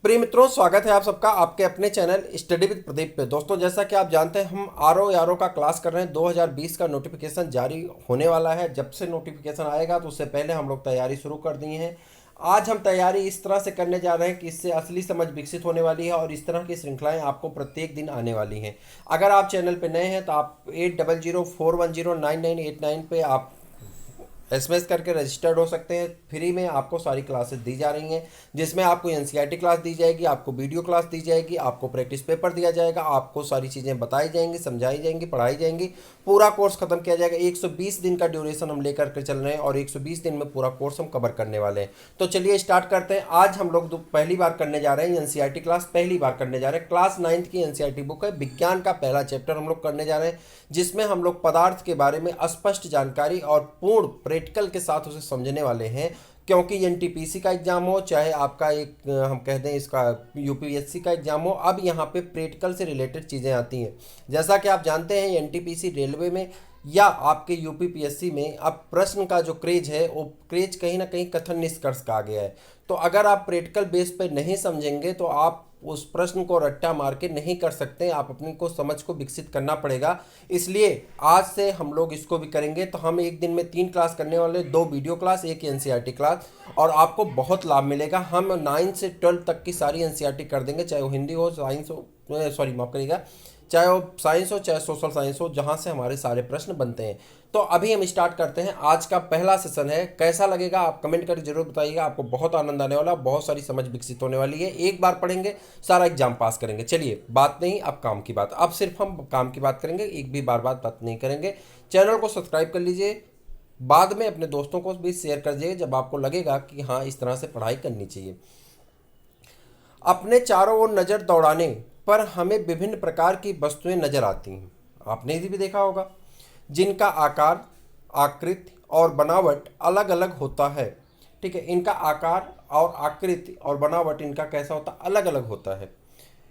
प्रिय मित्रों, स्वागत है आप सबका आपके अपने चैनल स्टडी विद प्रदीप पे। दोस्तों, जैसा कि आप जानते हैं हम आर ओ का क्लास कर रहे हैं। 2020 का नोटिफिकेशन जारी होने वाला है। जब से नोटिफिकेशन आएगा तो उससे पहले हम लोग तैयारी शुरू कर दी है। आज हम तैयारी इस तरह से करने जा रहे हैं कि इससे असली समझ विकसित होने वाली है और इस तरह की श्रृंखलाएं आपको प्रत्येक दिन आने वाली हैं। अगर आप चैनल पे नए हैं तो आप 8004109989 पे आप एसएमएस करके रजिस्टर्ड हो सकते हैं। फ्री में आपको सारी क्लासेस दी जा रही हैं, जिसमें आपको एनसीईआरटी क्लास दी जाएगी, आपको वीडियो क्लास दी जाएगी, आपको प्रैक्टिस पेपर दिया जाएगा, आपको सारी चीज़ें बताई जाएंगी, समझाई जाएंगी, पढ़ाई जाएंगी। पूरा कोर्स खत्म किया जाएगा। 120 दिन का ड्यूरेशन हम लेकर के चल रहे हैं और 120 दिन में पूरा कोर्स हम कवर करने वाले हैं। तो चलिए स्टार्ट करते हैं। आज हम लोग पहली बार करने जा रहे हैं एनसीईआरटी क्लास, पहली बार करने जा रहे हैं। क्लास 9th की एनसीईआरटी बुक है, विज्ञान का पहला चैप्टर हम लोग करने जा रहे हैं, जिसमें हम लोग पदार्थ के बारे में स्पष्ट जानकारी और पूर्ण प्रैक्टिकल के साथ उसे समझने वाले हैं। क्योंकि एनटीपीसी का एग्जाम हो, चाहे आपका एक हम कह दें इसका यूपीएससी का एग्जाम हो, अब यहाँ पे प्रैक्टिकल से रिलेटेड चीज़ें आती हैं। जैसा कि आप जानते हैं एनटीपीसी रेलवे में या आपके यूपीपीएससी में अब प्रश्न का जो क्रेज है वो क्रेज कहीं ना कहीं कथन निष्कर्ष का आ गया है। तो अगर आप प्रैक्टिकल बेस पे नहीं समझेंगे तो आप उस प्रश्न को रट्टा मार के नहीं कर सकते। आप अपनी को समझ को विकसित करना पड़ेगा। इसलिए आज से हम लोग इसको भी करेंगे। तो हम एक दिन में 3 क्लास करने वाले, 2 वीडियो क्लास, एक एनसीईआरटी क्लास, और आपको बहुत लाभ मिलेगा। हम 9 से 12 तक की सारी एनसीईआरटी कर देंगे, चाहे वो हिंदी हो, साइंस हो, सॉरी माफ करिएगा, चाहे वो साइंस हो चाहे सोशल साइंस हो, जहाँ से हमारे सारे प्रश्न बनते हैं। तो अभी हम स्टार्ट करते हैं। आज का पहला सेशन है। कैसा लगेगा आप कमेंट करके जरूर बताइएगा। आपको बहुत आनंद आने वाला, बहुत सारी समझ विकसित होने वाली है। एक बार पढ़ेंगे सारा एग्जाम पास करेंगे। चलिए, बात नहीं अब काम की बात। अब सिर्फ हम काम की बात करेंगे, एक भी बार बात नहीं करेंगे। चैनल को सब्सक्राइब कर लीजिए, बाद में अपने दोस्तों को भी शेयर कर दीजिए जब आपको लगेगा कि हाँ इस तरह से पढ़ाई करनी चाहिए। अपने चारों ओर नज़र दौड़ाने पर हमें विभिन्न प्रकार की वस्तुएं नजर आती हैं। आपने भी देखा होगा, जिनका आकार, आकृति और बनावट अलग अलग होता है। ठीक है, इनका आकार और आकृति और बनावट इनका कैसा होता है, अलग अलग होता है।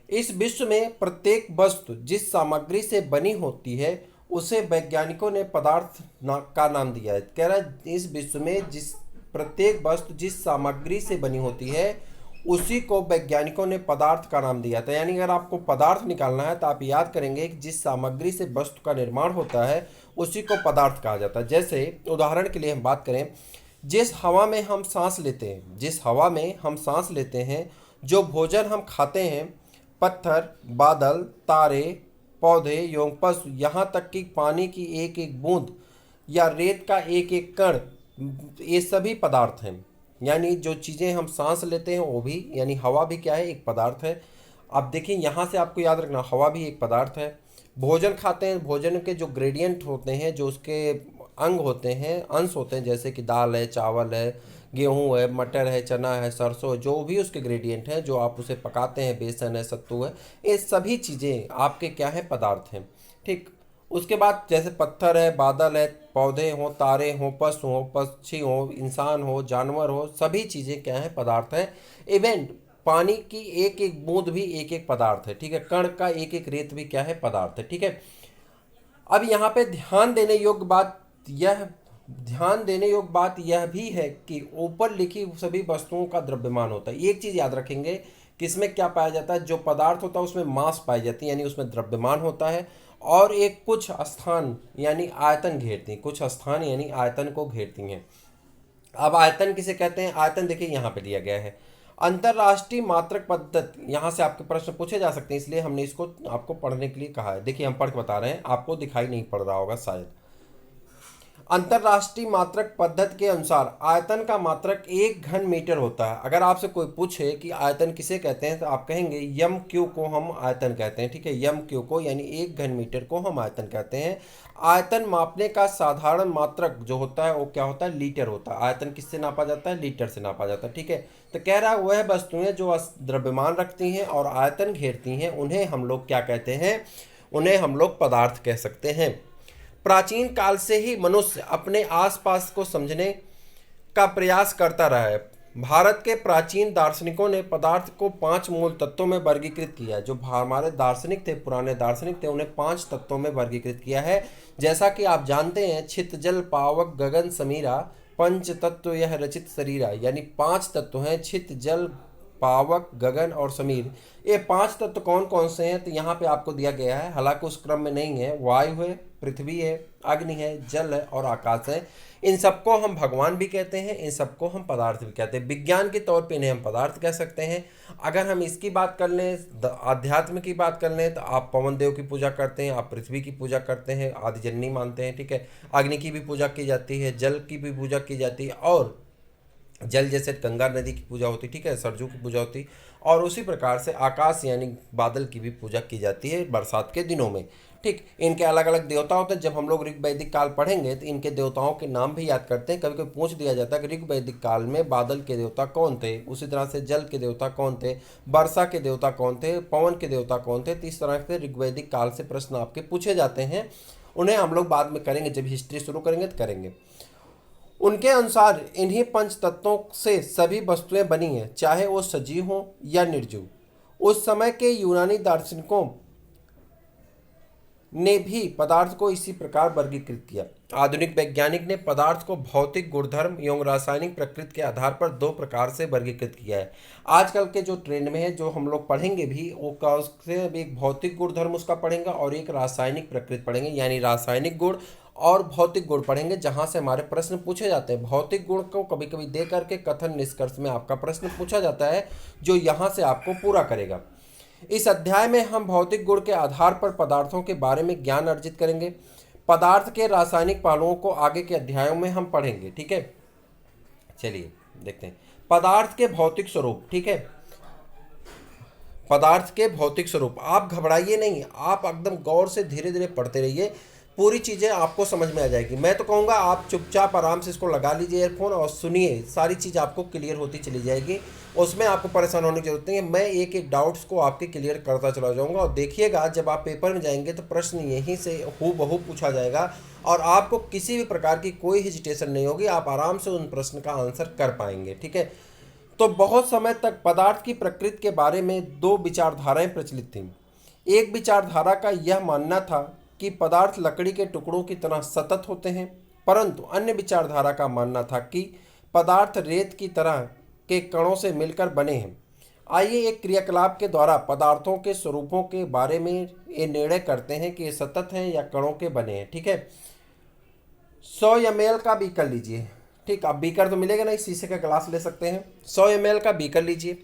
इस विश्व में प्रत्येक वस्तु जिस सामग्री से बनी होती है उसे वैज्ञानिकों ने का नाम दिया है। कह रहा है इस विश्व में जिस प्रत्येक वस्तु जिस सामग्री से बनी होती है उसी को वैज्ञानिकों ने पदार्थ का नाम दिया था। यानी अगर आपको पदार्थ निकालना है तो आप याद करेंगे कि जिस सामग्री से वस्तु का निर्माण होता है उसी को पदार्थ कहा जाता है। जैसे उदाहरण के लिए हम बात करें, जिस हवा में हम सांस लेते हैं, जिस हवा में हम सांस लेते हैं, जो भोजन हम खाते हैं, पत्थर, बादल, तारे, पौधे एवं पशु, यहाँ तक कि पानी की एक एक बूंद या रेत का एक एक कण, ये सभी पदार्थ हैं। यानी जो चीज़ें हम सांस लेते हैं वो भी, यानी हवा भी क्या है, एक पदार्थ है। अब देखिए यहाँ से आपको याद रखना, हवा भी एक पदार्थ है। भोजन खाते हैं, भोजन के जो ग्रेडियंट होते हैं, जो उसके अंग होते हैं, अंश होते हैं, जैसे कि दाल है, चावल है, गेहूं है, मटर है, चना है, सरसों, जो भी उसके ग्रेडियंट हैं, जो आप उसे पकाते हैं, बेसन है, सत्तू है, ये सभी चीज़ें आपके क्या है, पदार्थ हैं। ठीक। उसके बाद जैसे पत्थर है, बादल है, पौधे हों, तारे हों, पशु हों, पक्षी हों, इंसान हो, जानवर हो, सभी चीज़ें क्या है, पदार्थ हैं। इवन पानी की एक एक बूंद भी एक एक पदार्थ है। ठीक है, कण का एक एक रेत भी क्या है, पदार्थ है। ठीक है। अब यहाँ पे ध्यान देने योग्य बात यह भी है कि ऊपर लिखी सभी वस्तुओं का द्रव्यमान होता है। एक चीज याद रखेंगे कि इसमें क्या पाया जाता है, जो पदार्थ होता है उसमें मास पाई जाती है, यानी उसमें द्रव्यमान होता है। और एक कुछ स्थान यानी आयतन घेरती हैं, कुछ स्थान यानी आयतन को घेरती हैं। अब आयतन किसे कहते हैं, आयतन देखिए यहाँ पे दिया गया है। अंतरराष्ट्रीय मात्रक पद्धति, यहाँ से आपके प्रश्न पूछे जा सकते हैं, इसलिए हमने इसको आपको पढ़ने के लिए कहा है। देखिए हम पढ़ के बता रहे हैं, आपको दिखाई नहीं पड़ रहा होगा शायद। अंतरराष्ट्रीय मात्रक पद्धति के अनुसार आयतन का मात्रक 1 घन मीटर होता है। अगर आपसे कोई पूछे कि आयतन किसे कहते हैं तो आप कहेंगे यम क्यू को हम आयतन कहते हैं। ठीक है, यम क्यू को यानी 1 घन मीटर को हम आयतन कहते हैं। आयतन मापने का साधारण मात्रक जो होता है वो क्या होता है, लीटर होता है। आयतन किससे नापा जाता है, लीटर से नापा जाता है। ठीक है, तो कह रहा है वह वस्तुएं जो द्रव्यमान रखती हैं और आयतन घेरती हैं उन्हें हम लोग क्या कहते हैं, उन्हें हम लोग पदार्थ कह सकते हैं। प्राचीन काल से ही मनुष्य अपने आसपास को समझने का प्रयास करता रहा है। भारत के प्राचीन दार्शनिकों ने पदार्थ को 5 मूल तत्वों में वर्गीकृत किया है। जो हमारे दार्शनिक थे, पुराने दार्शनिक थे, उन्हें 5 तत्वों में वर्गीकृत किया है। जैसा कि आप जानते हैं, छित जल पावक गगन समीरा, पंच तत्व यह रचित शरीरा, यानी 5 तत्व हैं, छित जल पावक, गगन और समीर, ये 5 तत्व कौन कौन से हैं? तो यहाँ पे आपको दिया गया है, हालांकि उस क्रम में नहीं है। वायु है, पृथ्वी है, अग्नि है, जल है और आकाश है। इन सबको हम भगवान भी कहते हैं, इन सबको हम पदार्थ भी कहते हैं। विज्ञान के तौर पे इन्हें हम पदार्थ कह सकते हैं। अगर हम इसकी बात कर लें, अध्यात्म की बात कर लें, तो आप पवन देव की पूजा करते हैं, आप पृथ्वी की पूजा करते हैं, आदि जननी मानते हैं, ठीक है। अग्नि की भी पूजा की जाती है, जल की भी पूजा की जाती है, और जल जैसे गंगा नदी की पूजा होती, ठीक है, सरजू की पूजा होती, और उसी प्रकार से आकाश यानी बादल की भी पूजा की जाती है बरसात के दिनों में, ठीक। इनके अलग अलग देवता होते हैं। जब हम लोग ऋग वैदिक काल पढ़ेंगे तो इनके देवताओं के नाम भी याद करते हैं। कभी कभी पूछ दिया जाता है कि ऋग वैदिक काल में बादल के देवता कौन थे, उसी तरह से जल के देवता कौन थे, वर्षा के देवता कौन थे, पवन के देवता कौन थे। तो इस तरह से ऋग वैदिक काल से प्रश्न आपके पूछे जाते हैं। उन्हें हम लोग बाद में करेंगे, जब हिस्ट्री शुरू करेंगे तो करेंगे। उनके अनुसार इन्हीं पंच तत्वों से सभी वस्तुएं बनी हैं, चाहे वो सजीव हों या निर्जीव। उस समय के यूनानी दार्शनिकों ने भी पदार्थ को इसी प्रकार वर्गीकृत किया। आधुनिक वैज्ञानिक ने पदार्थ को भौतिक गुणधर्म एवं रासायनिक प्रकृति के आधार पर 2 प्रकार से वर्गीकृत किया है। आजकल के जो ट्रेंड में है, जो हम लोग पढ़ेंगे भी, वो का उससे एक भौतिक गुणधर्म उसका पढ़ेंगे और एक रासायनिक प्रकृति पढ़ेंगे, यानी रासायनिक गुण और भौतिक गुण पढ़ेंगे, जहाँ से हमारे प्रश्न पूछे जाते हैं। भौतिक गुण को कभी कभी दे करके कथन निष्कर्ष में आपका प्रश्न पूछा जाता है, जो यहाँ से आपको पूरा करेगा। इस अध्याय में हम भौतिक गुण के आधार पर पदार्थों के बारे में ज्ञान अर्जित करेंगे। पदार्थ के रासायनिक पहलुओं को आगे के अध्यायों में हम पढ़ेंगे, ठीक है। चलिए देखते हैं पदार्थ के भौतिक स्वरूप, ठीक है। पदार्थ के भौतिक स्वरूप, आप घबराइए नहीं, आप एकदम गौर से धीरे धीरे पढ़ते रहिए, पूरी चीज़ें आपको समझ में आ जाएगी। मैं तो कहूँगा आप चुपचाप आराम से इसको लगा लीजिए ईयरफोन और सुनिए, सारी चीज़ आपको क्लियर होती चली जाएगी। उसमें आपको परेशान होने की जरूरत नहीं है। मैं एक एक डाउट्स को आपके क्लियर करता चला जाऊँगा, और देखिएगा जब आप पेपर में जाएंगे तो प्रश्न यहीं से हूबहू पूछा जाएगा और आपको किसी भी प्रकार की कोई हिजिटेशन नहीं होगी, आप आराम से उन प्रश्न का आंसर कर पाएंगे, ठीक है। तो बहुत समय तक पदार्थ की प्रकृति के बारे में 2 विचारधाराएं प्रचलित थीं। एक विचारधारा का यह मानना था कि पदार्थ लकड़ी के टुकड़ों की तरह सतत होते हैं, परंतु अन्य विचारधारा का मानना था कि पदार्थ रेत की तरह के कणों से मिलकर बने हैं। आइए एक क्रियाकलाप के द्वारा पदार्थों के स्वरूपों के बारे में ये निर्णय करते हैं कि ये सतत हैं या कणों के बने हैं, ठीक है। 100 ml का बीकर लीजिए, ठीक। अब बीकर तो मिलेगा नहीं, शीशे का गिलास ले सकते हैं। 100 ml का बीकर लीजिए।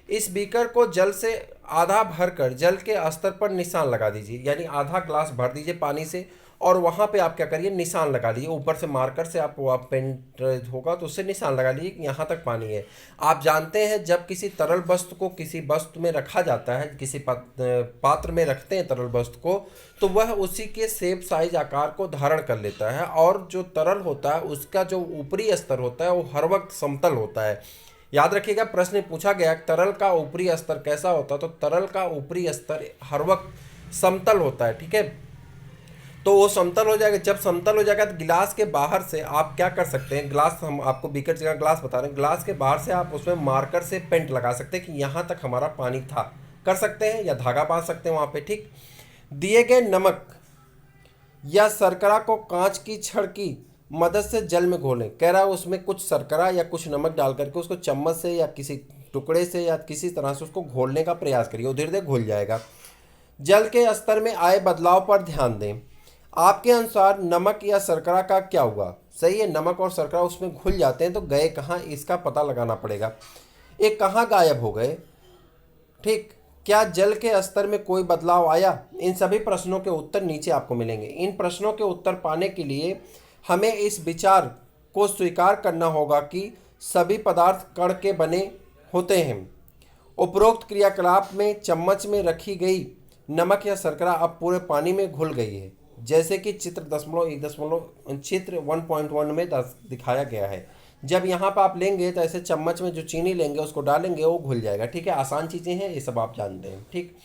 इस बीकर को जल से आधा भरकर जल के स्तर पर निशान लगा दीजिए, यानी आधा ग्लास भर दीजिए पानी से, और वहाँ पे आप क्या करिए, निशान लगा लीजिए। ऊपर से मार्कर से आप पेंट होगा तो उससे निशान लगा लीजिए कि यहाँ तक पानी है। आप जानते हैं जब किसी तरल वस्तु को किसी वस्तु में रखा जाता है, किसी पात्र में रखते हैं तरल वस्तु को, तो वह उसी के शेप साइज आकार को धारण कर लेता है, और जो तरल होता है उसका जो ऊपरी स्तर होता है वो हर वक्त समतल होता है। याद रखिएगा, प्रश्न पूछा गया तरल का ऊपरी स्तर कैसा होता है, तो तरल का ऊपरी स्तर हर वक्त समतल होता है, ठीक है। तो वो समतल हो जाएगा। जब समतल हो जाएगा तो गिलास के बाहर से आप क्या कर सकते हैं, ग्लास, हम आपको बीकर जगह ग्लास बता रहे हैं, ग्लास के बाहर से आप उसमें मार्कर से पेंट लगा सकते हैं कि यहाँ तक हमारा पानी था, कर सकते हैं, या धागा बांध सकते हैं वहाँ पे, ठीक। दिए गए नमक या शर्करा को कांच की छड़ की मदद से जल में घोलें। कह रहा है उसमें कुछ शर्करा या कुछ नमक डाल करके उसको चम्मच से या किसी टुकड़े से या किसी तरह से उसको घोलने का प्रयास करिए, वो धीरे धीरे घुल जाएगा। जल के स्तर में आए बदलाव पर ध्यान दें। आपके अनुसार नमक या शर्करा का क्या हुआ? सही है, नमक और शर्करा उसमें घुल जाते हैं, तो गए कहाँ इसका पता लगाना पड़ेगा। ये कहाँ गायब हो गए, ठीक। क्या जल के स्तर में कोई बदलाव आया? इन सभी प्रश्नों के उत्तर नीचे आपको मिलेंगे। इन प्रश्नों के उत्तर पाने के लिए हमें इस विचार को स्वीकार करना होगा कि सभी पदार्थ कण के बने होते हैं। उपरोक्त क्रियाकलाप में चम्मच में रखी गई नमक या शर्करा अब पूरे पानी में घुल गई है, जैसे कि चित्र 1.1 में दिखाया गया है। जब यहाँ पर आप लेंगे तो ऐसे चम्मच में जो चीनी लेंगे उसको डालेंगे, वो घुल जाएगा, ठीक है। आसान चीज़ें हैं, ये सब आप जानते हैं, ठीक।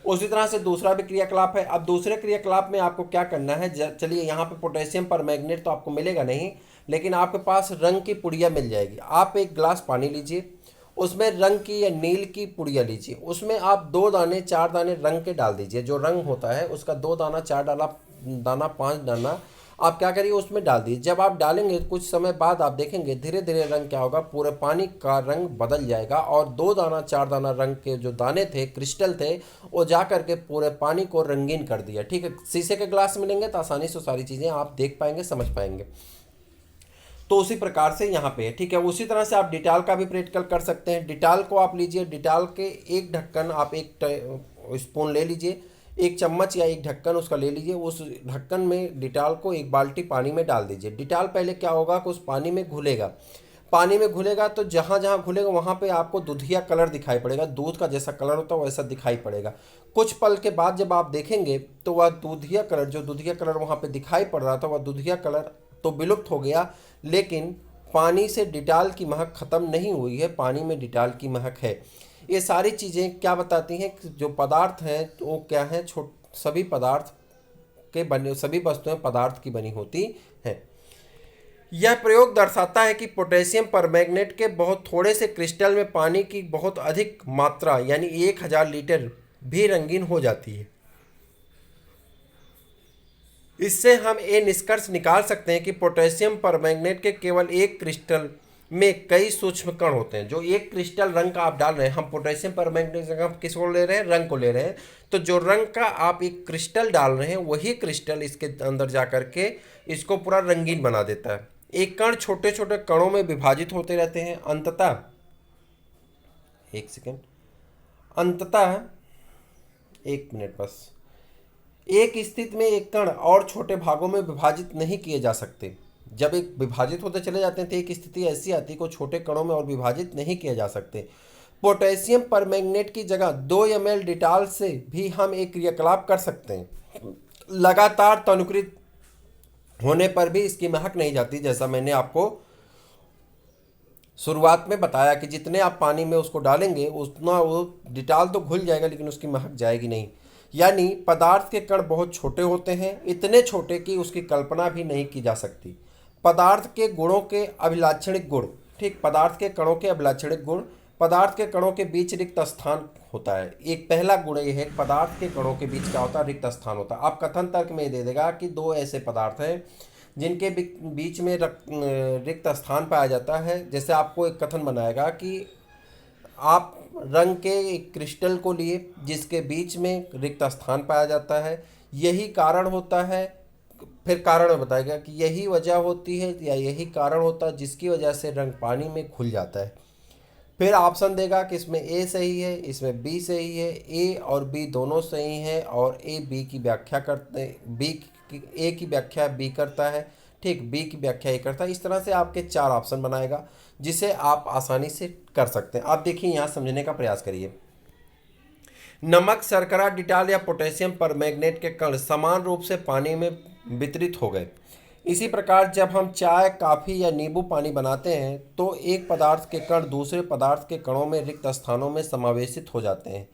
उसी तरह से दूसरा भी क्रियाकलाप है। अब दूसरे क्रियाकलाप में आपको क्या करना है, चलिए यहाँ पे पोटेशियम परमैंगनेट तो आपको मिलेगा नहीं, लेकिन आपके पास रंग की पुड़िया मिल जाएगी। आप एक गिलास पानी लीजिए, उसमें रंग की या नील की पुड़िया लीजिए, उसमें आप 2 दाने 4 दाने रंग के डाल दीजिए। जो रंग होता है उसका 2 दाना 4 दाना 5 दाना आप क्या करिए उसमें डाल दीजिए। जब आप डालेंगे कुछ समय बाद आप देखेंगे धीरे धीरे रंग क्या होगा, पूरे पानी का रंग बदल जाएगा और 2 दाना 4 दाना रंग के जो दाने थे, क्रिस्टल थे, वो जा करके पूरे पानी को रंगीन कर दिया। ठीक है, शीशे के ग्लास में लेंगे तो आसानी से सारी चीज़ें आप देख पाएंगे, समझ पाएंगे। तो उसी प्रकार से यहाँ पे है। ठीक है, उसी तरह से आप डिटॉल का भी प्रैक्टिकल कर सकते हैं। डिटॉल को आप लीजिए, डिटॉल के एक ढक्कन आप एक स्पून ले लीजिए, एक चम्मच या एक ढक्कन उसका ले लीजिए। उस ढक्कन में डिटॉल को एक बाल्टी पानी में डाल दीजिए। डिटॉल पहले क्या होगा कि उस पानी में घुलेगा, पानी में घुलेगा तो जहाँ जहाँ घुलेगा वहाँ पे आपको दूधिया कलर दिखाई पड़ेगा, दूध का जैसा कलर होता है वैसा दिखाई पड़ेगा। कुछ पल के बाद जब आप देखेंगे तो वह दूधिया कलर, जो दूधिया कलर वहाँ पे दिखाई पड़ रहा था, वह दूधिया कलर तो विलुप्त हो गया, लेकिन पानी से डिटॉल की महक ख़त्म नहीं हुई है, पानी में डिटॉल की महक है। ये सारी चीज़ें क्या बताती हैं कि जो पदार्थ हैं तो वो क्या हैं, सभी पदार्थ के बने, सभी वस्तुएं पदार्थ की बनी होती हैं। यह प्रयोग दर्शाता है कि पोटेशियम परमैंगनेट के बहुत थोड़े से क्रिस्टल में पानी की बहुत अधिक मात्रा यानी 1000 लीटर भी रंगीन हो जाती है। इससे हम ये निष्कर्ष निकाल सकते हैं कि पोटेशियम परमैंगनेट के केवल एक क्रिस्टल में कई सूक्ष्म कण होते हैं। जो एक क्रिस्टल रंग का आप डाल रहे हैं, हम पोटेशियम परमैंगनेट जगह हम किसको ले रहे हैं, रंग को ले रहे हैं, तो जो रंग का आप एक क्रिस्टल डाल रहे हैं वही क्रिस्टल इसके अंदर जा करके इसको पूरा रंगीन बना देता है। एक कण छोटे छोटे कणों में विभाजित होते रहते हैं, अंततः एक सेकेंड, अंततः एक मिनट बस, एक स्थिति में एक कण और छोटे भागों में विभाजित नहीं किए जा सकते। जब एक विभाजित होते चले जाते हैं तो एक स्थिति ऐसी आती है को छोटे कणों में और विभाजित नहीं किए जा सकते। पोटेशियम परमैंगनेट की जगह 2 ml डिटॉल से भी हम एक क्रियाकलाप कर सकते हैं। लगातार तनुकृत होने पर भी इसकी महक नहीं जाती। जैसा मैंने आपको शुरुआत में बताया कि जितने आप पानी में उसको डालेंगे उतना वो डिटॉल तो घुल जाएगा लेकिन उसकी महक जाएगी नहीं। यानी पदार्थ के कण बहुत छोटे होते हैं, इतने छोटे कि उसकी कल्पना भी नहीं की जा सकती। पदार्थ के गुणों के अभिलाक्षणिक गुण, ठीक, पदार्थ के कणों के अभिलाक्षणिक गुण, पदार्थ के कणों के बीच रिक्त स्थान होता है। एक पहला गुण ये है, पदार्थ के कणों के बीच क्या होता है, रिक्त स्थान होता है। आप कथन तर्क में दे देगा कि 2 ऐसे पदार्थ हैं जिनके बीच में रिक्त स्थान पाया जाता है। जैसे आपको एक कथन बनाएगा कि आप रंग के एक क्रिस्टल को लिए जिसके बीच में रिक्त स्थान पाया जाता है, यही कारण होता है, फिर कारण में बताएगा कि यही वजह होती है या यही कारण होता है जिसकी वजह से रंग पानी में घुल जाता है। फिर ऑप्शन देगा कि इसमें ए सही है, इसमें बी सही है, ए और बी दोनों सही हैं और ए बी की व्याख्या करते, ए की व्याख्या बी करता है, ठीक, बी की व्याख्या ए करता है। इस तरह से आपके 4 ऑप्शन बनाएगा जिसे आप आसानी से कर सकते हैं। आप देखिए यहाँ समझने का प्रयास करिए। नमक, शर्करा, डिटॉल या पोटेशियम परमैंगनेट के कण समान रूप से पानी में वितरित हो गए। इसी प्रकार जब हम चाय, कॉफ़ी या नींबू पानी बनाते हैं तो एक पदार्थ के कण दूसरे पदार्थ के कणों में रिक्त स्थानों में समावेशित हो जाते हैं।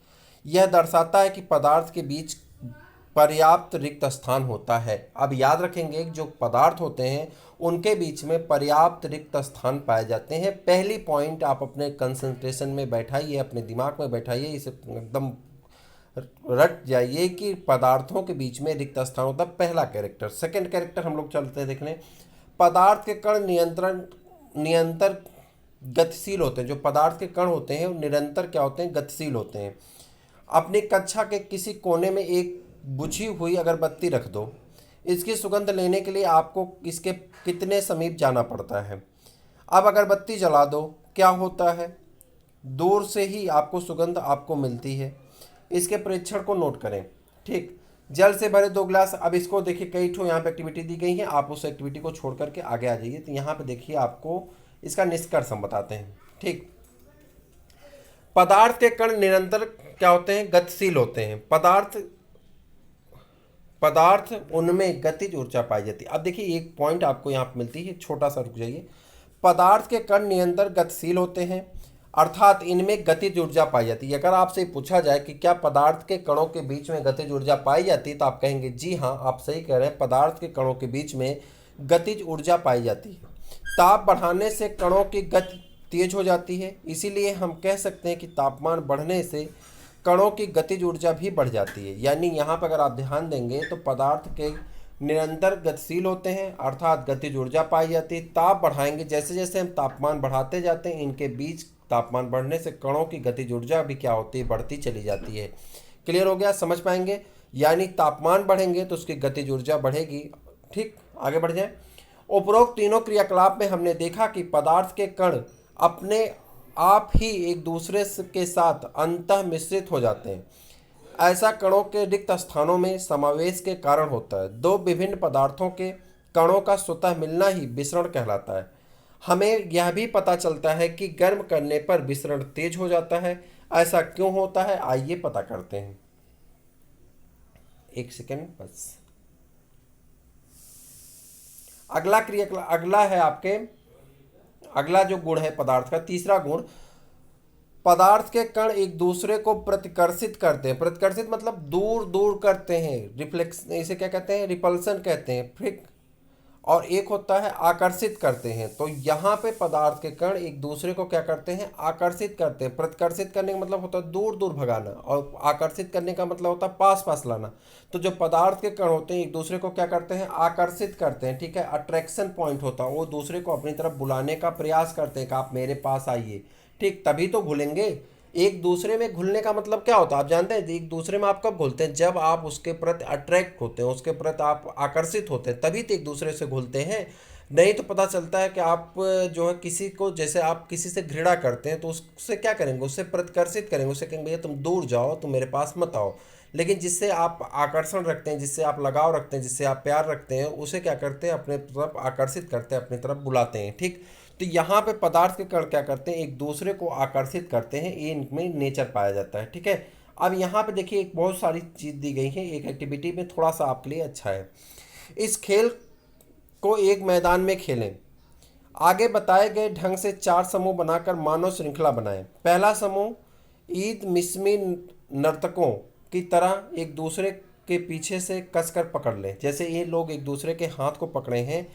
यह दर्शाता है कि पदार्थ के बीच पर्याप्त रिक्त स्थान होता है। अब याद रखेंगे जो पदार्थ होते हैं उनके बीच में पर्याप्त रिक्त स्थान पाए जाते हैं। पहली पॉइंट आप अपने कंसंट्रेशन में बैठाइए, अपने दिमाग में बैठाइए, इसे एकदम रट जाइए कि पदार्थों के बीच में रिक्त स्थान होता है, पहला कैरेक्टर। सेकंड कैरेक्टर हम लोग चलते हैं देखने, पदार्थ के कण निरंतर गतिशील होते हैं। जो पदार्थ के कण होते हैं वो निरंतर क्या होते हैं, गतिशील होते हैं। अपनी कक्षा के किसी कोने में एक बुझी हुई अगरबत्ती रख दो, इसकी सुगंध लेने के लिए आपको इसके कितने समीप जाना पड़ता है। अब अगरबत्ती जला दो, क्या होता है, दूर से ही आपको सुगंध आपको मिलती है। इसके परीक्षण को नोट करें, ठीक। जल से भरे 2 गिलास, अब इसको देखिए कई ठो यहाँ पे एक्टिविटी दी गई है, आप उस एक्टिविटी को छोड़ करके आगे आ जाइए। तो यहाँ पे देखिए आपको इसका निष्कर्ष हम बताते हैं, ठीक। पदार्थ के कण निरंतर क्या होते हैं, गतिशील होते हैं। पदार्थ उनमें गतिज ऊर्जा पाई जाती है। अब देखिए एक पॉइंट आपको यहाँ पे मिलती है, छोटा सा रुक जाइए। पदार्थ के कण निरंतर गतिशील होते हैं अर्थात इनमें गतिज ऊर्जा पाई जाती है। अगर आपसे पूछा जाए कि क्या पदार्थ के कणों के बीच में गतिज ऊर्जा पाई जाती है तो आप कहेंगे जी हाँ, आप सही कह रहे हैं, पदार्थ के कणों के बीच में गतिज ऊर्जा पाई जाती है। ताप बढ़ाने से कणों की गति तेज हो जाती है, इसीलिए हम कह सकते हैं कि तापमान बढ़ने से कणों की गतिज ऊर्जा भी बढ़ जाती है। यानी यहाँ पर अगर आप ध्यान देंगे तो पदार्थ के निरंतर गतिशील होते हैं, अर्थात गतिज ऊर्जा पाई जाती है। ताप बढ़ाएंगे, जैसे जैसे हम तापमान बढ़ाते जाते हैं इनके बीच तापमान बढ़ने से कणों की गतिज ऊर्जा भी क्या होती है, बढ़ती चली जाती है। क्लियर हो गया, समझ पाएंगे। यानी तापमान बढ़ेंगे तो उसकी गतिज ऊर्जा बढ़ेगी। ठीक, आगे बढ़ जाए। उपरोक्त तीनों क्रियाकलाप में हमने देखा कि पदार्थ के कण अपने आप ही एक दूसरे के साथ अंतः मिश्रित हो जाते हैं। ऐसा कणों के रिक्त स्थानों में समावेश के कारण होता है। दो विभिन्न पदार्थों के कणों का स्वतः मिलना ही विसरण कहलाता है। हमें यह भी पता चलता है कि गर्म करने पर विसरण तेज हो जाता है। ऐसा क्यों होता है, आइए पता करते हैं। एक सेकेंड बस। अगला है आपके, अगला जो गुण है पदार्थ का, तीसरा गुण, पदार्थ के कण एक दूसरे को प्रतिकर्षित करते हैं। प्रतिकर्षित मतलब दूर दूर करते हैं, रिफ्लेक्स, इसे क्या कहते हैं, रिपल्सन कहते हैं, ठीक। और एक होता है आकर्षित करते हैं। तो यहाँ पे पदार्थ के कण एक दूसरे को क्या करते हैं, आकर्षित करते हैं। प्रतिकर्षित करने का मतलब होता है दूर दूर भगाना, और आकर्षित करने का मतलब होता है पास पास लाना। तो जो पदार्थ के कण होते हैं एक दूसरे को क्या करते हैं, आकर्षित करते हैं, ठीक है। अट्रैक्शन पॉइंट होता है, वो दूसरे को अपनी तरफ बुलाने का प्रयास करते हैं कि आप मेरे पास आइए, ठीक, तभी तो घुलेंगे। एक दूसरे में घुलने का मतलब क्या होता है, आप जानते हैं एक दूसरे में आप कब घुलते हैं, जब आप उसके प्रति अट्रैक्ट होते हैं, उसके प्रति आप आकर्षित होते हैं, तभी तो एक दूसरे से घुलते हैं। नहीं तो पता चलता है कि आप जो है किसी को, जैसे आप किसी से घृणा करते हैं तो उससे क्या करेंगे, उससे प्रतिकर्षित करेंगे, उससे कहेंगे भैया तुम दूर जाओ, तुम मेरे पास मत आओ। लेकिन जिससे आप आकर्षण रखते हैं, जिससे आप लगाव रखते हैं, जिससे आप प्यार रखते हैं, उसे क्या करते हैं, अपने तरफ आकर्षित करते हैं, अपनी तरफ बुलाते हैं, ठीक। तो यहाँ पे पदार्थ के कण क्या करते हैं, एक दूसरे को आकर्षित करते हैं, ये इनमें नेचर पाया जाता है, ठीक है। अब यहाँ पे देखिए एक बहुत सारी चीज़ दी गई है, एक एक्टिविटी में थोड़ा सा आपके लिए अच्छा है। इस खेल को एक मैदान में खेलें। आगे बताए गए ढंग से 4 समूह बनाकर मानव श्रृंखला बनाएं। पहला समूह, ईद मिस्मी नर्तकों की तरह एक दूसरे के पीछे से कसकर पकड़ लें। जैसे ये लोग एक दूसरे के हाथ को पकड़े हैं।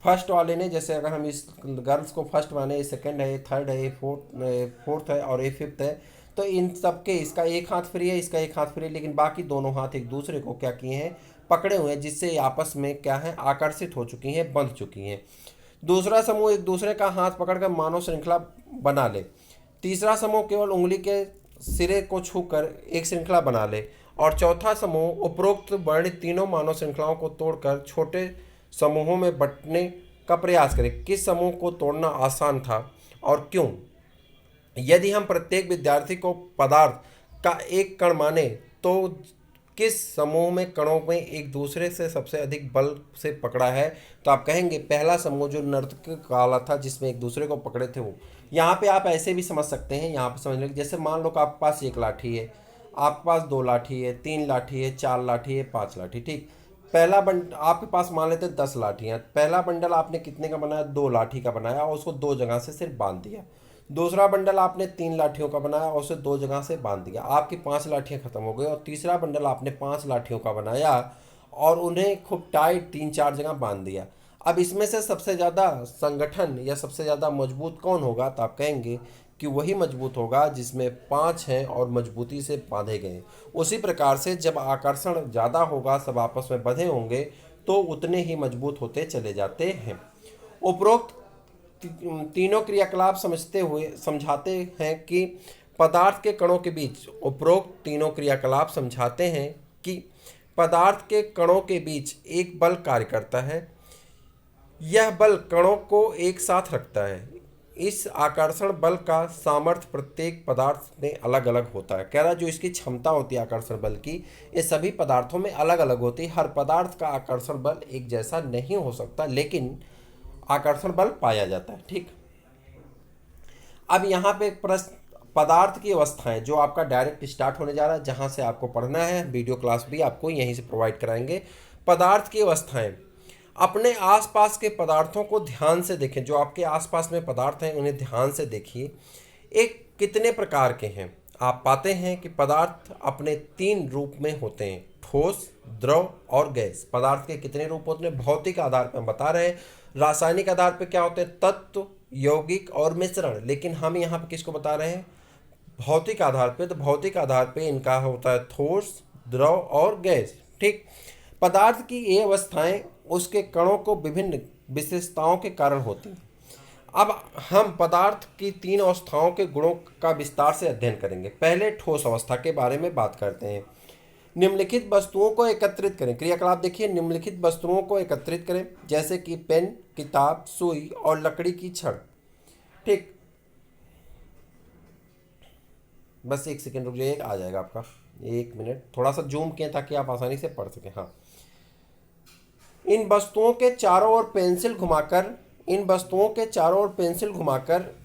फर्स्ट वाले ने, जैसे अगर हम इस गर्ल्स को फर्स्ट माने, ये सेकंड है, ये थर्ड है, ये फोर्थ है और ये फिफ्थ है, तो इन सब के इसका एक हाथ फ्री है, इसका एक हाथ फ्री है, लेकिन बाकी दोनों हाथ एक दूसरे को क्या किए हैं, पकड़े हुए हैं, जिससे ये आपस में क्या है, आकर्षित हो चुकी हैं, बंध चुकी हैं। दूसरा समूह एक दूसरे का हाथ पकड़कर मानव श्रृंखला बना ले। तीसरा समूह केवल उंगली के सिरे को छूकर एक श्रृंखला बना ले। और चौथा समूह उपरोक्त वर्णित तीनों मानव श्रृंखलाओं को तोड़कर छोटे समूहों में बंटने का प्रयास करें। किस समूह को तोड़ना आसान था और क्यों? यदि हम प्रत्येक विद्यार्थी को पदार्थ का एक कण माने तो किस समूह में कणों में एक दूसरे से सबसे अधिक बल से पकड़ा है? तो आप कहेंगे पहला समूह जो नर्तक वाला था, जिसमें एक दूसरे को पकड़े थे वो। यहाँ पे आप ऐसे भी समझ सकते हैं, यहाँ पे समझ लीजिए, जैसे मान लो कि आपके पास 1 लाठी है, आपके पास 2 लाठी है, 3 लाठी है, 4 लाठी है, 5 लाठी, ठीक। पहला बंड आपके पास मान लेते हैं 10 लाठियाँ। पहला बंडल आपने कितने का बनाया, 2 लाठी का बनाया और उसको 2 जगह से सिर्फ बांध दिया। दूसरा बंडल आपने 3 लाठियों का बनाया और उसे 2 जगह से बांध दिया, आपकी 5 लाठियाँ खत्म हो गई। और तीसरा बंडल आपने 5 लाठियों का बनाया और उन्हें खूब टाइट 3-4 जगह बांध दिया। अब इसमें से सबसे ज़्यादा संगठन या सबसे ज़्यादा मजबूत कौन होगा? तो आप कहेंगे कि वही मजबूत होगा जिसमें 5 हैं और मजबूती से बांधे गए। उसी प्रकार से जब आकर्षण ज़्यादा होगा, सब आपस में बंधे होंगे, तो उतने ही मजबूत होते चले जाते हैं। उपरोक्त तीनों क्रियाकलाप समझाते हैं कि पदार्थ के कणों के बीच, उपरोक्त तीनों क्रियाकलाप समझाते हैं कि पदार्थ के कणों के बीच एक बल कार्य करता है। यह बल कणों को एक साथ रखता है। इस आकर्षण बल का सामर्थ्य प्रत्येक पदार्थ में अलग अलग होता है। कह रहा जो इसकी क्षमता होती है आकर्षण बल की, ये सभी पदार्थों में अलग अलग होती है। हर पदार्थ का आकर्षण बल एक जैसा नहीं हो सकता, लेकिन आकर्षण बल पाया जाता है, ठीक। अब यहाँ पे एक प्रश्न, पदार्थ की अवस्थाएं, जो आपका डायरेक्ट स्टार्ट होने जा रहा है, जहाँ से आपको पढ़ना है, वीडियो क्लास भी आपको यहीं से प्रोवाइड कराएंगे। पदार्थ की अवस्थाएं, अपने आसपास के पदार्थों को ध्यान से देखें। जो आपके आसपास में पदार्थ हैं उन्हें ध्यान से देखिए। एक कितने प्रकार के हैं? आप पाते हैं कि पदार्थ अपने 3 रूप में होते हैं, ठोस, द्रव और गैस। पदार्थ के कितने रूप होते हैं? भौतिक आधार पर हम बता रहे हैं। रासायनिक आधार पर क्या होते हैं? तत्व, यौगिक और मिश्रण। लेकिन हम यहाँ पे किसको बता रहे हैं? भौतिक आधार पे। तो भौतिक आधार पे इनका होता है ठोस, द्रव और गैस, ठीक। पदार्थ की ये अवस्थाएं उसके कणों को विभिन्न विशेषताओं के कारण होती हैं। अब हम पदार्थ की तीन अवस्थाओं के गुणों का विस्तार से अध्ययन करेंगे। पहले ठोस अवस्था के बारे में बात करते हैं। निम्नलिखित वस्तुओं को एकत्रित करें। क्रियाकलाप देखिए, निम्नलिखित वस्तुओं को एकत्रित करें, जैसे कि पेन, किताब, सुई और लकड़ी की छड़। ठीक, बस एक सेकेंड रुक जाइए, आ जाएगा आपका। एक मिनट, थोड़ा सा जूम किया ताकि आप आसानी से पढ़ सकें। हाँ, इन वस्तुओं के चारों ओर पेंसिल घुमाकर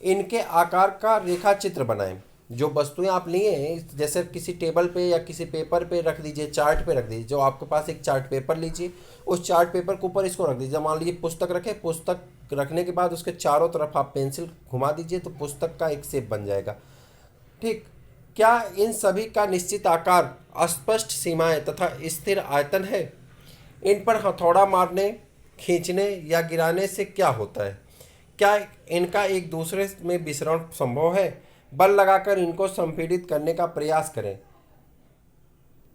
इनके आकार का रेखा चित्र बनाएं। जो वस्तुएं आप लिए हैं, जैसे किसी टेबल पे या किसी पेपर पे रख दीजिए, चार्ट पे रख दीजिए। जो आपके पास एक चार्ट पेपर लीजिए, उस चार्ट पेपर के ऊपर इसको रख दीजिए। मान लीजिए पुस्तक रखे, पुस्तक रखने के बाद उसके चारों तरफ आप पेंसिल घुमा दीजिए तो पुस्तक का एक शेप बन जाएगा। ठीक, क्या इन सभी का निश्चित आकार, स्पष्ट सीमाएं तथा स्थिर आयतन है? इन पर हथौड़ा मारने, खींचने या गिराने से क्या होता है? क्या इनका एक दूसरे में विसरण संभव है? बल लगाकर इनको संपीड़ित करने का प्रयास करें,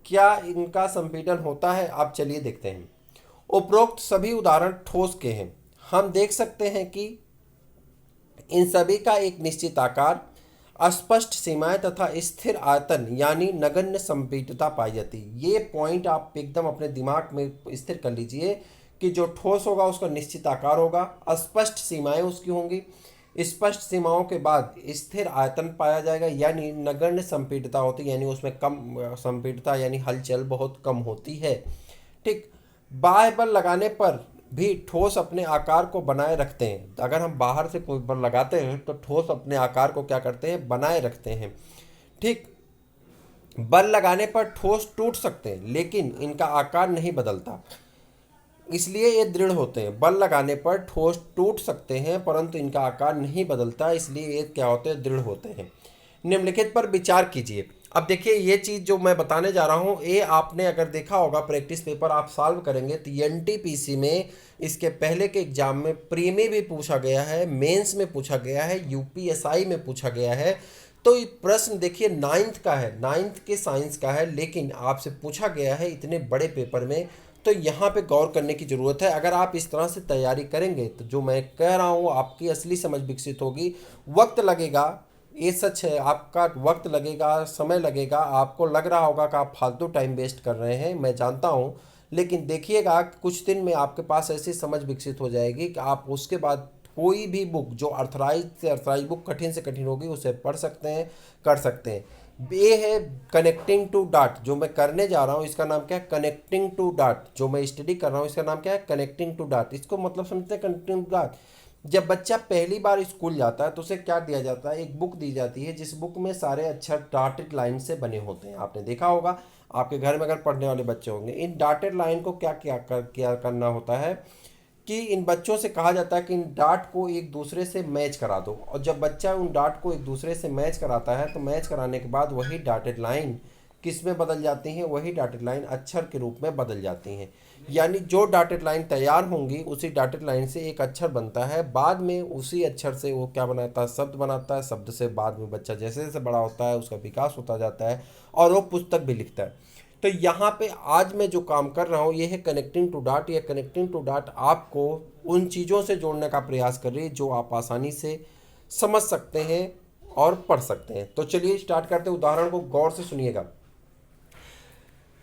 क्या इनका संपीड़न होता है? आप चलिए देखते हैं। उपरोक्त सभी उदाहरण ठोस के हैं। हम देख सकते हैं कि इन सभी का एक निश्चित आकार, अस्पष्ट सीमाएं तथा स्थिर आयतन यानी नगण्य संपीड़ितता पाई जाती है। ये पॉइंट आप एकदम अपने दिमाग में स्थिर कर लीजिए कि जो ठोस होगा उसका निश्चित आकार होगा, अस्पष्ट सीमाएं उसकी होंगी, स्पष्ट सीमाओं के बाद स्थिर आयतन पाया जाएगा, यानी नगण्य संपीड़ितता होती है, यानी उसमें कम संपीड़ितता यानी हलचल बहुत कम होती है। ठीक, बाह्य बल लगाने पर भी ठोस अपने आकार को बनाए रखते हैं। अगर हम बाहर से कोई बल लगाते हैं तो ठोस अपने आकार को क्या करते हैं? बनाए रखते हैं। ठीक, बल लगाने पर ठोस टूट सकते हैं लेकिन इनका आकार नहीं बदलता, इसलिए ये दृढ़ होते हैं। बल लगाने पर ठोस टूट सकते हैं परंतु इनका आकार नहीं बदलता, इसलिए ये क्या होते हैं? दृढ़ होते हैं। निम्नलिखित पर विचार कीजिए। अब देखिए, ये चीज़ जो मैं बताने जा रहा हूँ, ये आपने अगर देखा होगा प्रैक्टिस पेपर आप सॉल्व करेंगे तो एनटीपीसी में इसके पहले के एग्जाम में प्री में भी पूछा गया है, मेंस में पूछा गया है, यूपीएसआई में पूछा गया है। तो ये प्रश्न देखिए 9th का है, 9th के साइंस का है, लेकिन आपसे पूछा गया है इतने बड़े पेपर में। तो यहाँ पे गौर करने की ज़रूरत है। अगर आप इस तरह से तैयारी करेंगे तो जो मैं कह रहा हूँ आपकी असली समझ विकसित होगी। वक्त लगेगा, ये सच है, आपका वक्त लगेगा, समय लगेगा, आपको लग रहा होगा कि आप फालतू टाइम वेस्ट कर रहे हैं, मैं जानता हूँ। लेकिन देखिएगा कुछ दिन में आपके पास ऐसी समझ विकसित हो जाएगी कि आप उसके बाद कोई भी बुक जो अर्थराइज बुक कठिन से कठिन होगी उसे पढ़ सकते हैं, कर सकते हैं। ये है कनेक्टिंग टू डॉट, जो मैं करने जा रहा हूँ इसका नाम क्या है? Connecting to dot. जो मैं स्टडी कर रहा हूँ इसका नाम क्या है? Connecting to dot. इसको मतलब समझते हैं कनेक्टिंग टू डॉट। जब बच्चा पहली बार स्कूल जाता है तो उसे क्या दिया जाता है? एक बुक दी जाती है जिस बुक में सारे अक्षर डॉटेड लाइन से बने होते हैं। आपने देखा होगा, आपके घर में अगर पढ़ने वाले बच्चे होंगे, इन डॉटेड लाइन को क्या करना होता है कि इन बच्चों से कहा जाता है कि इन डॉट को एक दूसरे से मैच करा दो। और जब बच्चा उन डॉट को एक दूसरे से मैच कराता है तो मैच कराने के बाद वही डॉटेड लाइन किस में बदल जाती हैं? वही डॉटेड लाइन अक्षर के रूप में बदल जाती हैं। यानी जो डॉटेड लाइन तैयार होंगी उसी डॉटेड लाइन से एक अक्षर बनता है, बाद में उसी अक्षर से वो क्या बनाता है? शब्द बनाता है। शब्द से बाद में बच्चा जैसे जैसे बड़ा होता है उसका विकास होता जाता है और वो पुस्तक भी लिखता है। तो यहाँ पे आज मैं जो काम कर रहा हूँ ये है कनेक्टिंग टू डॉट। ये कनेक्टिंग टू डॉट आपको उन चीज़ों से जोड़ने का प्रयास कर रही है जो आप आसानी से समझ सकते हैं और पढ़ सकते हैं। तो चलिए स्टार्ट करते हैं। उदाहरण को गौर से सुनिएगा।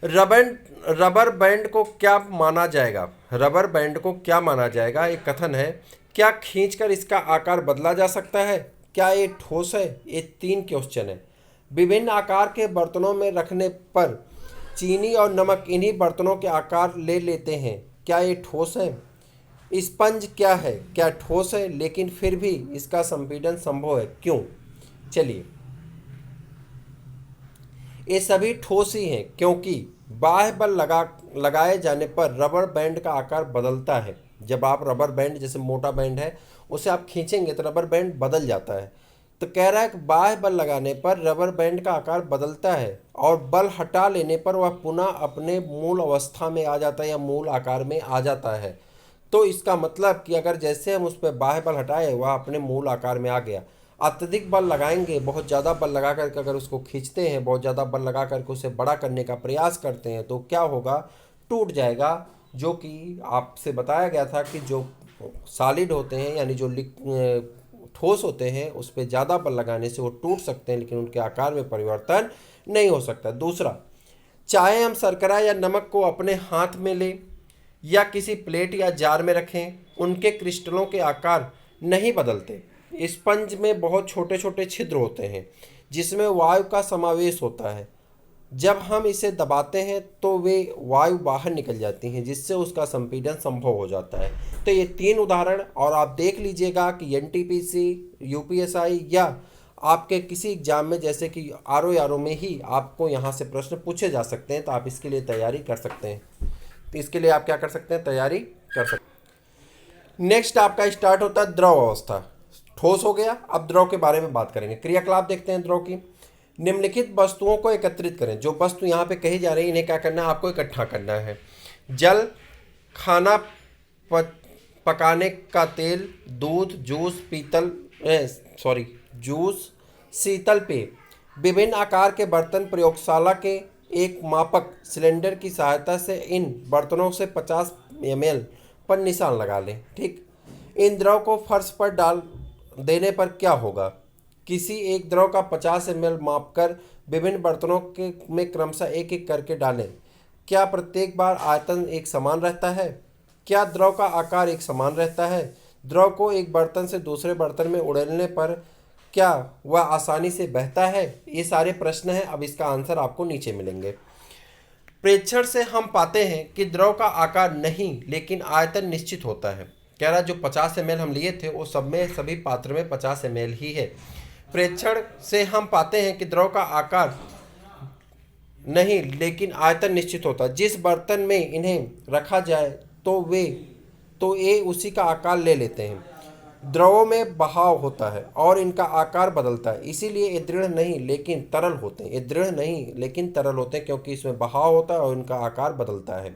रबर बैंड को क्या माना जाएगा? रबर बैंड को क्या माना जाएगा? एक कथन है। क्या खींचकर इसका आकार बदला जा सकता है? क्या ये ठोस है? ये 3 क्वेश्चन है। विभिन्न आकार के बर्तनों में रखने पर चीनी और नमक इन्हीं बर्तनों के आकार ले लेते हैं। क्या ये ठोस है? स्पंज क्या है? क्या ठोस है लेकिन फिर भी इसका संपीड़न संभव है? क्यों? चलिए, ये सभी ठोस ही हैं क्योंकि बाह्य बल लगाए जाने पर रबर बैंड का आकार बदलता है। जब आप रबर बैंड, जैसे मोटा बैंड है, उसे आप खींचेंगे तो रबर बैंड बदल जाता है। तो कह रहा है कि बाह्य बल लगाने पर रबर बैंड का आकार बदलता है और बल हटा लेने पर वह पुनः अपने मूल अवस्था में आ जाता है या मूल आकार में आ जाता है। तो इसका मतलब कि अगर जैसे हम उस पर बाह्य बल हटाए वह अपने मूल आकार में आ गया। अत्यधिक बल लगाएंगे, बहुत ज़्यादा बल लगा करके अगर उसको खींचते हैं, बहुत ज़्यादा बल लगा करके उसे बड़ा करने का प्रयास करते हैं तो क्या होगा? टूट जाएगा, जो कि आपसे बताया गया था कि जो सॉलिड होते हैं यानी जो ठोस होते हैं उस पर ज़्यादा बल लगाने से वो टूट सकते हैं, लेकिन उनके आकार में परिवर्तन नहीं हो सकता। दूसरा, चाहे हम शर्करा या नमक को अपने हाथ में लें या किसी प्लेट या जार में रखें, उनके क्रिस्टलों के आकार नहीं बदलते। स्पंज में बहुत छोटे छोटे छिद्र होते हैं जिसमें वायु का समावेश होता है। जब हम इसे दबाते हैं तो वे वायु बाहर निकल जाती हैं, जिससे उसका संपीड़न संभव हो जाता है। तो ये 3 उदाहरण, और आप देख लीजिएगा कि एनटीपीसी, यूपीएसआई या आपके किसी एग्जाम में जैसे कि आरओ में ही आपको यहाँ से प्रश्न पूछे जा सकते हैं, तो आप इसके लिए तैयारी कर सकते हैं। तो इसके लिए आप क्या कर सकते हैं, तैयारी कर सकते हैं। नेक्स्ट आपका स्टार्ट होता है द्रव अवस्था। ठोस हो गया, अब द्रव के बारे में बात करेंगे। क्रियाकलाप देखते हैं द्रव की। निम्नलिखित वस्तुओं को एकत्रित करें। जो वस्तु यहाँ पे कही जा रही है इन्हें क्या करना है, आपको इकट्ठा करना है। जल, खाना पकाने का तेल, दूध, जूस, शीतल पेय। विभिन्न आकार के बर्तन। प्रयोगशाला के एक मापक सिलेंडर की सहायता से इन बर्तनों से 50 ml पर निशान लगा लें। ठीक, इन द्रव को फर्श पर डाल देने पर क्या होगा। किसी एक द्रव का 50 ml मापकर विभिन्न बर्तनों के में क्रमशः एक एक करके डालें। क्या प्रत्येक बार आयतन एक समान रहता है। क्या द्रव का आकार एक समान रहता है। द्रव को एक बर्तन से दूसरे बर्तन में उड़ेलने पर क्या वह आसानी से बहता है। ये सारे प्रश्न हैं, अब इसका आंसर आपको नीचे मिलेंगे। प्रेक्षण से हम पाते हैं कि द्रव का आकार नहीं लेकिन आयतन निश्चित होता है। कह रहा जो 50 ml हम लिए थे वो सब में सभी पात्र में 50 ml ही है। प्रेक्षण से हम पाते हैं कि द्रव का आकार नहीं लेकिन आयतन निश्चित होता है। जिस बर्तन में इन्हें रखा जाए तो ये उसी का आकार ले लेते हैं। द्रवों में बहाव होता है और इनका आकार बदलता है, इसीलिए ये दृढ़ नहीं लेकिन तरल होते हैं। ये दृढ़ नहीं लेकिन तरल होते हैं क्योंकि इसमें बहाव होता है और इनका आकार बदलता है।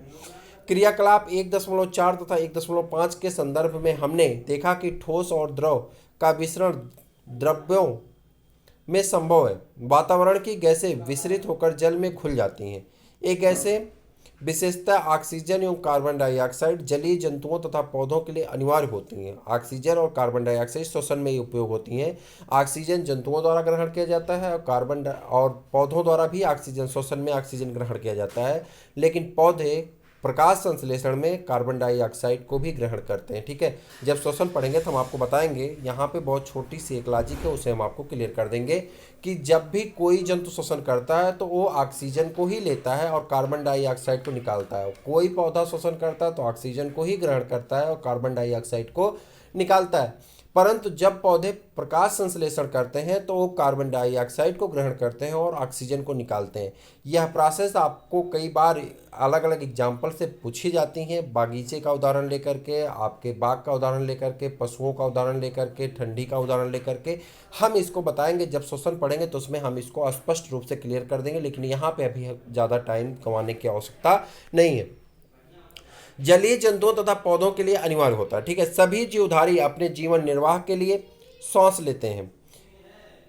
क्रियाकलाप 1.4 तथा 1.5 के संदर्भ में हमने देखा कि ठोस और द्रव का विसरण द्रव्यों में संभव है। वातावरण की गैसें विसरित होकर जल में घुल जाती हैं। ये गैसें विशेषतः ऑक्सीजन एवं कार्बन डाइऑक्साइड जलीय जंतुओं तथा पौधों के लिए अनिवार्य होती हैं। ऑक्सीजन और कार्बन डाइऑक्साइड श्वसन में ही उपयोग होती हैं। ऑक्सीजन जंतुओं द्वारा ग्रहण किया जाता है और पौधों द्वारा भी ऑक्सीजन श्वसन में ऑक्सीजन ग्रहण किया जाता है, लेकिन पौधे प्रकाश संश्लेषण में कार्बन डाइऑक्साइड को भी ग्रहण करते हैं। ठीक है, जब श्वसन पढ़ेंगे तो हम आपको बताएंगे। यहाँ पे बहुत छोटी सी एक लॉजिक है, उसे हम आपको क्लियर कर देंगे कि जब भी कोई जंतु श्वसन करता है तो वो ऑक्सीजन को ही लेता है और कार्बन डाइऑक्साइड को निकालता है। कोई पौधा श्वसन करता है तो ऑक्सीजन को ही ग्रहण करता है और कार्बन डाइऑक्साइड को निकालता है। परंतु जब पौधे प्रकाश संश्लेषण करते हैं तो वो कार्बन डाइऑक्साइड को ग्रहण करते हैं और ऑक्सीजन को निकालते हैं। यह प्रोसेस आपको कई बार अलग अलग एग्जाम्पल से पूछी जाती हैं। बागीचे का उदाहरण लेकर के, आपके बाग का उदाहरण लेकर के, पशुओं का उदाहरण लेकर के, ठंडी का उदाहरण लेकर के हम इसको बताएंगे। जब श्वसन पढ़ेंगे तो उसमें हम इसको स्पष्ट रूप से क्लियर कर देंगे, लेकिन यहाँ पर अभी ज़्यादा टाइम गंवाने की आवश्यकता नहीं है। जलीय जंतुओं तथा पौधों के लिए अनिवार्य होता है। ठीक है, सभी जीवधारी अपने जीवन निर्वाह के लिए श्वास लेते हैं।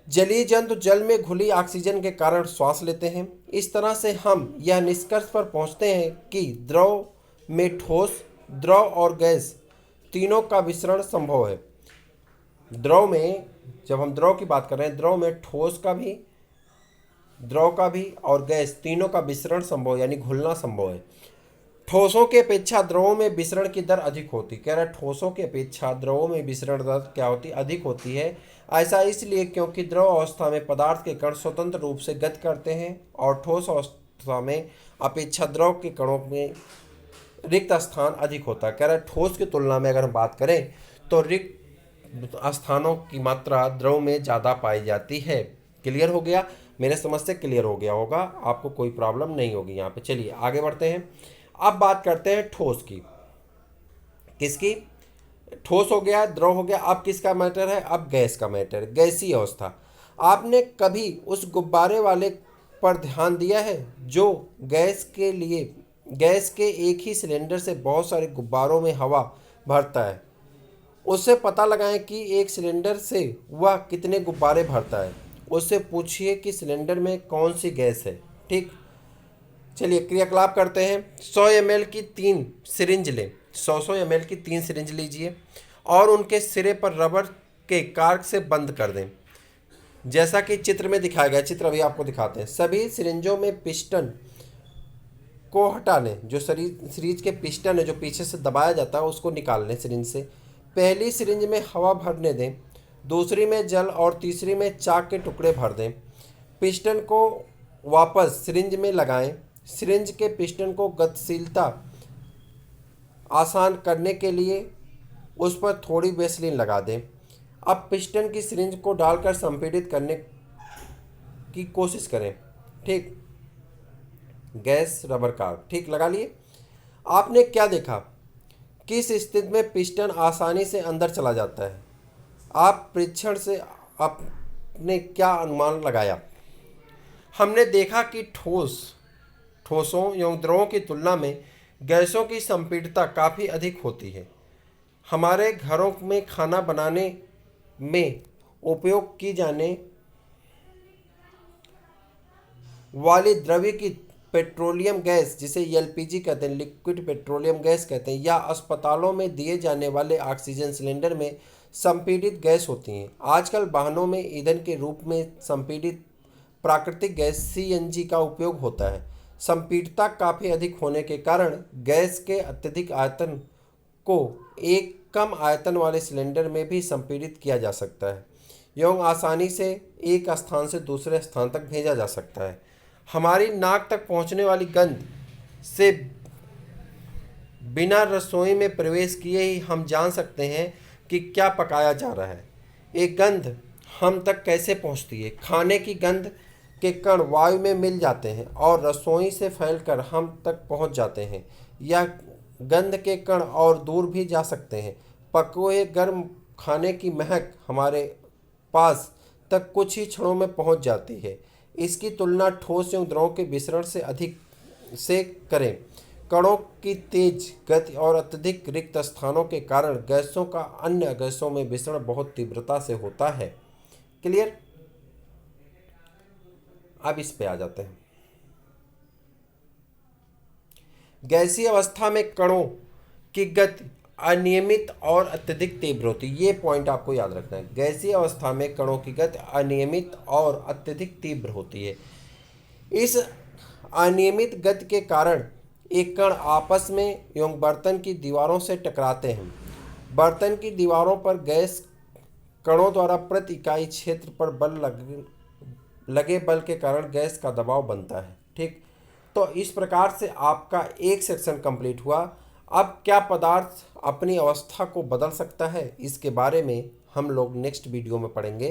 जलीय जंतु जल में घुली ऑक्सीजन के कारण श्वास लेते हैं। इस तरह से हम यह निष्कर्ष पर पहुंचते हैं कि द्रव में ठोस, द्रव और गैस तीनों का मिश्रण संभव है। द्रव में, जब हम द्रव की बात कर रहे हैं, द्रव में ठोस का भी, द्रव का भी और गैस तीनों का मिश्रण संभव यानी घुलना संभव है। ठोसों की अपेक्षा द्रवों में विसरण की दर अधिक होती। कह रहा है ठोसों की अपेक्षा द्रवों में विसरण दर क्या होती, अधिक होती है। ऐसा इसलिए क्योंकि द्रव अवस्था में पदार्थ के कण स्वतंत्र रूप से गति करते हैं और ठोस अवस्था में अपेक्षा द्रव के कणों में रिक्त स्थान अधिक होता है। कह रहा है ठोस की तुलना में अगर हम बात करें तो रिक्त स्थानों की मात्रा द्रव में ज़्यादा पाई जाती है। क्लियर हो गया, मेरे समझ से क्लियर हो गया होगा, आपको कोई प्रॉब्लम नहीं होगी यहाँ पे। चलिए आगे बढ़ते हैं। अब बात करते हैं ठोस की। किसकी? ठोस हो गया, द्रव हो गया, अब किसका मैटर है? अब गैस का मैटर, गैसीय अवस्था। आपने कभी उस गुब्बारे वाले पर ध्यान दिया है जो गैस के एक ही सिलेंडर से बहुत सारे गुब्बारों में हवा भरता है। उससे पता लगाएं कि एक सिलेंडर से वह कितने गुब्बारे भरता है। उससे पूछिए कि सिलेंडर में कौन सी गैस है। ठीक, चलिए क्रियाकलाप करते हैं। 100 ml की 3 सिरिंज लें। 100 ml की 3 सिरिंज लीजिए और उनके सिरे पर रबर के कार्क से बंद कर दें, जैसा कि चित्र में दिखाया गया। चित्र अभी आपको दिखाते हैं। सभी सिरिंजों में पिस्टन को हटा लें। जो सिरिंज के पिस्टन है जो पीछे से दबाया जाता है उसको निकाल लें सिरिंज से। पहली सिरिंज में हवा भरने दें, दूसरी में जल और तीसरी में चाक के टुकड़े भर दें। पिस्टन को वापस सिरिंज में लगाएं। सिरिंज के पिस्टन को गतिशीलता आसान करने के लिए उस पर थोड़ी वैसलीन लगा दें। अब पिस्टन की सिरिंज को डालकर संपीड़ित करने की कोशिश करें। ठीक, गैस रबर कार्क ठीक लगा लिए। आपने क्या देखा? किस स्थिति में पिस्टन आसानी से अंदर चला जाता है? आप परीक्षण से आपने क्या अनुमान लगाया? हमने देखा कि ठोसों एवं द्रवों की तुलना में गैसों की संपीड़ितता काफ़ी अधिक होती है। हमारे घरों में खाना बनाने में उपयोग की जाने वाली द्रवीकृत पेट्रोलियम गैस, जिसे एलपीजी कहते हैं, लिक्विड पेट्रोलियम गैस कहते हैं, या अस्पतालों में दिए जाने वाले ऑक्सीजन सिलेंडर में संपीड़ित गैस होती हैं। आजकल वाहनों में ईंधन के रूप में संपीड़ित प्राकृतिक गैस सीएनजी का उपयोग होता है। संपीड़ितता काफ़ी अधिक होने के कारण गैस के अत्यधिक आयतन को एक कम आयतन वाले सिलेंडर में भी संपीड़ित किया जा सकता है एवं आसानी से एक स्थान से दूसरे स्थान तक भेजा जा सकता है। हमारी नाक तक पहुंचने वाली गंध से बिना रसोई में प्रवेश किए ही हम जान सकते हैं कि क्या पकाया जा रहा है। एक गंध हम तक कैसे पहुंचती है? खाने की गंध के कण वायु में मिल जाते हैं और रसोई से फैलकर हम तक पहुंच जाते हैं। यह गंध के कण और दूर भी जा सकते हैं। पके हुए गर्म खाने की महक हमारे पास तक कुछ ही क्षणों में पहुंच जाती है। इसकी तुलना ठोस एवं द्रव के विसरण से अधिक से करें। कणों की तेज गति और अत्यधिक रिक्त स्थानों के कारण गैसों का अन्य गैसों में विसरण बहुत तीव्रता से होता है। क्लियर? अब इस पे आ जाते हैं। गैसीय अवस्था में कणों की गति अनियमित और अत्यधिक तीव्र होती है। ये पॉइंट आपको याद रखना है। गैसीय अवस्था में कणों की गति अनियमित और अत्यधिक तीव्र होती है। इस अनियमित गति के कारण एक कण आपस में एवं बर्तन की दीवारों से टकराते हैं। बर्तन की दीवारों पर गैस कणों द्वारा प्रति इकाई क्षेत्र पर लगे बल के कारण गैस का दबाव बनता है। ठीक, तो इस प्रकार से आपका एक सेक्शन कंप्लीट हुआ। अब क्या पदार्थ अपनी अवस्था को बदल सकता है, इसके बारे में हम लोग नेक्स्ट वीडियो में पढ़ेंगे।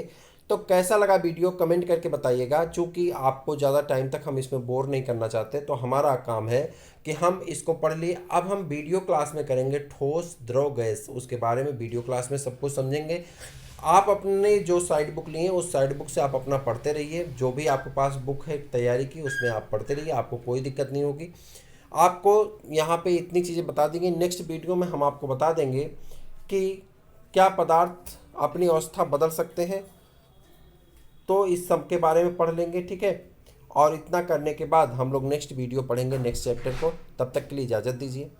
तो कैसा लगा वीडियो कमेंट करके बताइएगा। चूँकि आपको ज़्यादा टाइम तक हम इसमें बोर नहीं करना चाहते, तो हमारा काम है कि हम इसको पढ़ लिए। अब हम वीडियो क्लास में करेंगे ठोस द्रव गैस, उसके बारे में वीडियो क्लास में सब कुछ समझेंगे। आप अपने जो साइड बुक लिए हैं उस साइड बुक से आप अपना पढ़ते रहिए। जो भी आपके पास बुक है तैयारी की उसमें आप पढ़ते रहिए, आपको कोई दिक्कत नहीं होगी। आपको यहाँ पे इतनी चीज़ें बता देंगे। नेक्स्ट वीडियो में हम आपको बता देंगे कि क्या पदार्थ अपनी अवस्था बदल सकते हैं, तो इस सब के बारे में पढ़ लेंगे। ठीक है, और इतना करने के बाद हम लोग नेक्स्ट वीडियो पढ़ेंगे, नेक्स्ट चैप्टर को। तब तक के लिए इजाज़त दीजिए।